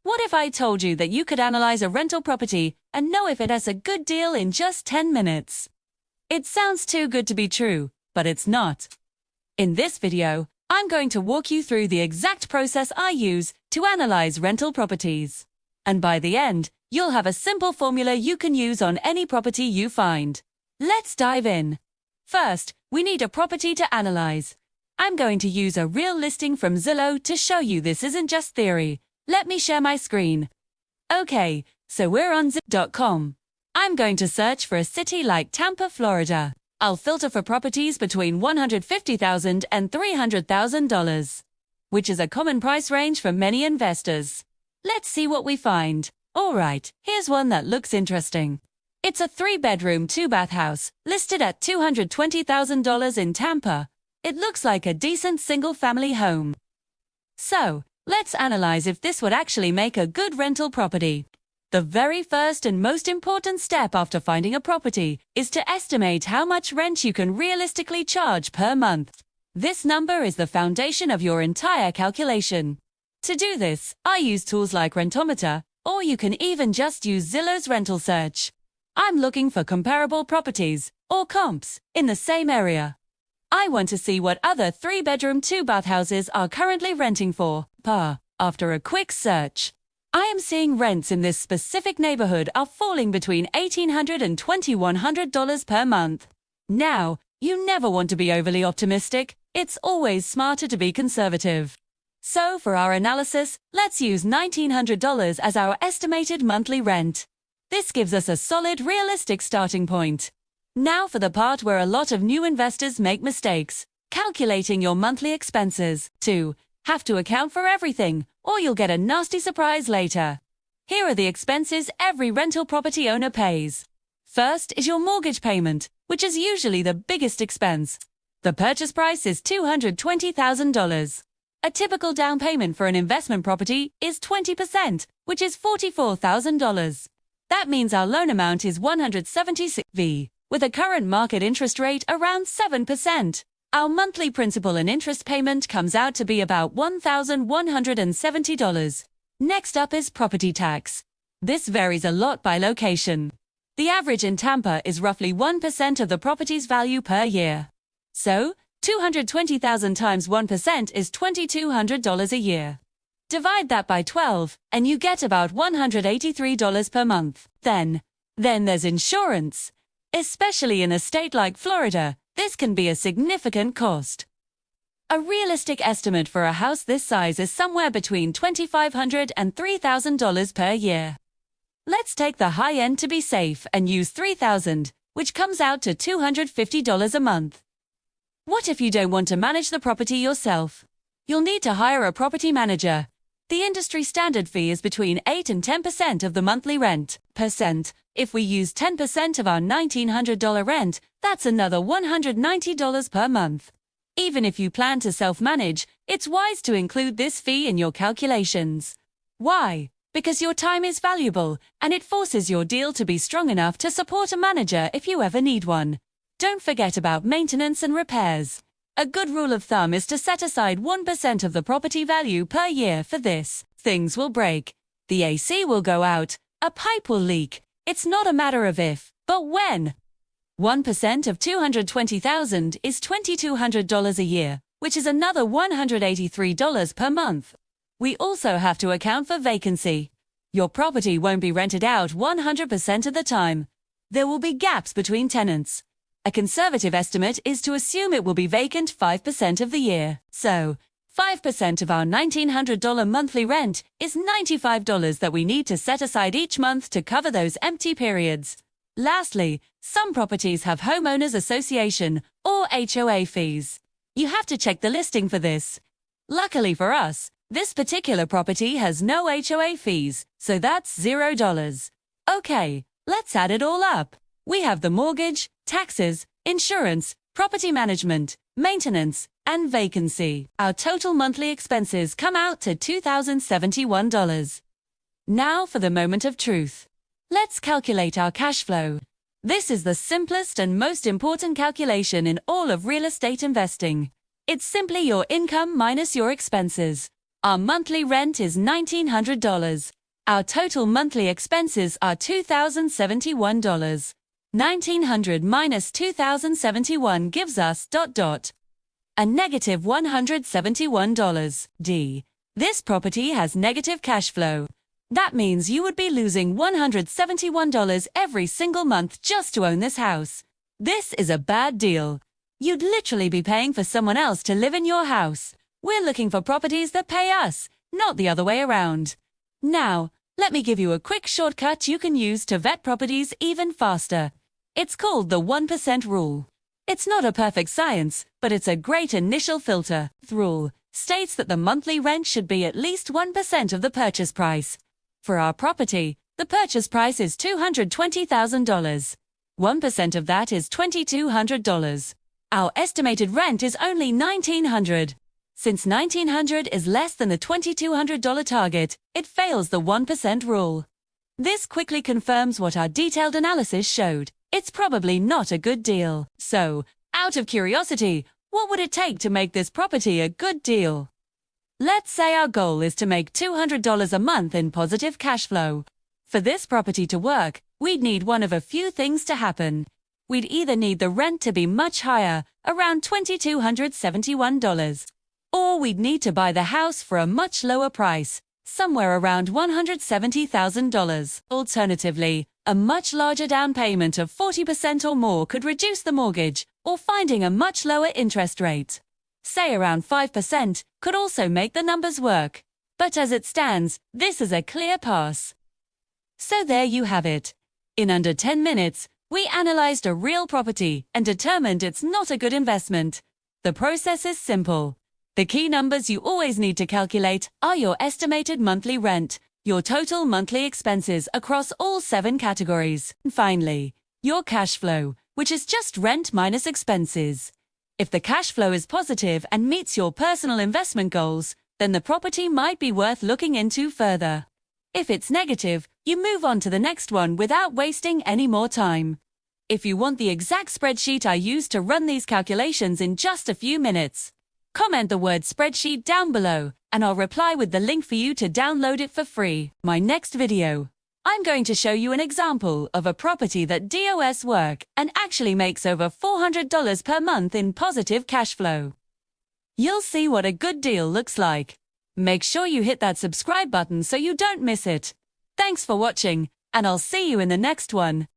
What if I told you that you could analyze a rental property and know if it has a good deal in just 10 minutes? It sounds too good to be true, but it's not. In this video, I'm going to walk you through the exact process I use to analyze rental properties. And by the end, you'll have a simple formula you can use on any property you find. Let's dive in. First, we need a property to analyze. I'm going to use a real listing from Zillow to show you this isn't just theory. Let me share my screen. Okay, so we're on Zillow.com. I'm going to search for a city like Tampa, Florida. I'll filter for properties between $150,000 and $300,000, which is a common price range for many investors. Let's see what we find. Alright, here's one that looks interesting. It's a 3-bedroom, 2-bath house, listed at $220,000 in Tampa. It looks like a decent single-family home. So, let's analyze if this would actually make a good rental property. The very first and most important step after finding a property is to estimate how much rent you can realistically charge per month. This number is the foundation of your entire calculation. To do this, I use tools like Rentometer, or you can even just use Zillow's rental search. I'm looking for comparable properties, or comps, in the same area. I want to see what other 3-bedroom, 2-bath houses are currently renting for, per. After a quick search, I am seeing rents in this specific neighborhood are falling between $1,800 and $2,100 per month. Now, you never want to be overly optimistic. It's always smarter to be conservative. So for our analysis, let's use $1,900 as our estimated monthly rent. This gives us a solid, realistic starting point. Now for the part where a lot of new investors make mistakes, calculating your monthly expenses. 2. Have to account for everything, or you'll get a nasty surprise later. Here are the expenses every rental property owner pays. First is your mortgage payment, which is usually the biggest expense. The purchase price is $220,000. A typical down payment for an investment property is 20%, which is $44,000. That means our loan amount is $176,000, with a current market interest rate around 7%. Our monthly principal and interest payment comes out to be about $1,170. Next up is property tax. This varies a lot by location. The average in Tampa is roughly 1% of the property's value per year. So, $220,000 times 1% is $2,200 a year. Divide that by 12, and you get about $183 per month. Then there's insurance. Especially in a state like Florida, this can be a significant cost. A realistic estimate for a house this size is somewhere between $2,500 and $3,000 per year. Let's take the high end to be safe and use $3,000, which comes out to $250 a month. What if you don't want to manage the property yourself? You'll need to hire a property manager. The industry standard fee is between 8 and 10% of the monthly rent. If we use 10% of our $1,900 rent, that's another $190 per month. Even if you plan to self-manage, it's wise to include this fee in your calculations. Why? Because your time is valuable, and it forces your deal to be strong enough to support a manager if you ever need one. Don't forget about maintenance and repairs. A good rule of thumb is to set aside 1% of the property value per year for this. Things will break. The AC will go out. A pipe will leak. It's not a matter of if, but when. 1% of $220,000 is $2,200 a year, which is another $183 per month. We also have to account for vacancy. Your property won't be rented out 100% of the time. There will be gaps between tenants. A conservative estimate is to assume it will be vacant 5% of the year. So, 5% of our $1,900 monthly rent is $95 that we need to set aside each month to cover those empty periods. Lastly, some properties have homeowners association or HOA fees. You have to check the listing for this. Luckily for us, this particular property has no HOA fees, so that's $0. Okay, let's add it all up. We have the mortgage, taxes, insurance, property management, maintenance, and vacancy. Our total monthly expenses come out to $2,071. Now for the moment of truth. Let's calculate our cash flow. This is the simplest and most important calculation in all of real estate investing. It's simply your income minus your expenses. Our monthly rent is $1,900. Our total monthly expenses are $2,071. 1,900 minus 2,071 gives us ... a negative $171. D. This property has negative cash flow. That means you would be losing $171 every single month just to own this house. This is a bad deal. You'd literally be paying for someone else to live in your house. We're looking for properties that pay us, not the other way around. Now, let me give you a quick shortcut you can use to vet properties even faster. It's called the 1% rule. It's not a perfect science, but it's a great initial filter. The rule states that the monthly rent should be at least 1% of the purchase price. For our property, the purchase price is $220,000. 1% of that is $2,200. Our estimated rent is only $1,900. Since $1,900 is less than the $2,200 target, it fails the 1% rule. This quickly confirms what our detailed analysis showed. It's probably not a good deal. So, out of curiosity, what would it take to make this property a good deal? Let's say our goal is to make $200 a month in positive cash flow. For this property to work, we'd need one of a few things to happen. We'd either need the rent to be much higher, around $2,271, or we'd need to buy the house for a much lower price, somewhere around $170,000. Alternatively, a much larger down payment of 40% or more could reduce the mortgage, or finding a much lower interest rate, say around 5%, could also make the numbers work. But as it stands, this is a clear pass. So there you have it. In under 10 minutes, we analyzed a real property and determined it's not a good investment. The process is simple. The key numbers you always need to calculate are your estimated monthly rent, your total monthly expenses across all 7 categories, and finally, your cash flow, which is just rent minus expenses. If the cash flow is positive and meets your personal investment goals, then the property might be worth looking into further. If it's negative, you move on to the next one without wasting any more time. If you want the exact spreadsheet I used to run these calculations in just a few minutes, comment the word spreadsheet down below, and I'll reply with the link for you to download it for free. My next video, I'm going to show you an example of a property that does work and actually makes over $400 per month in positive cash flow. You'll see what a good deal looks like. Make sure you hit that subscribe button so you don't miss it. Thanks for watching, and I'll see you in the next one.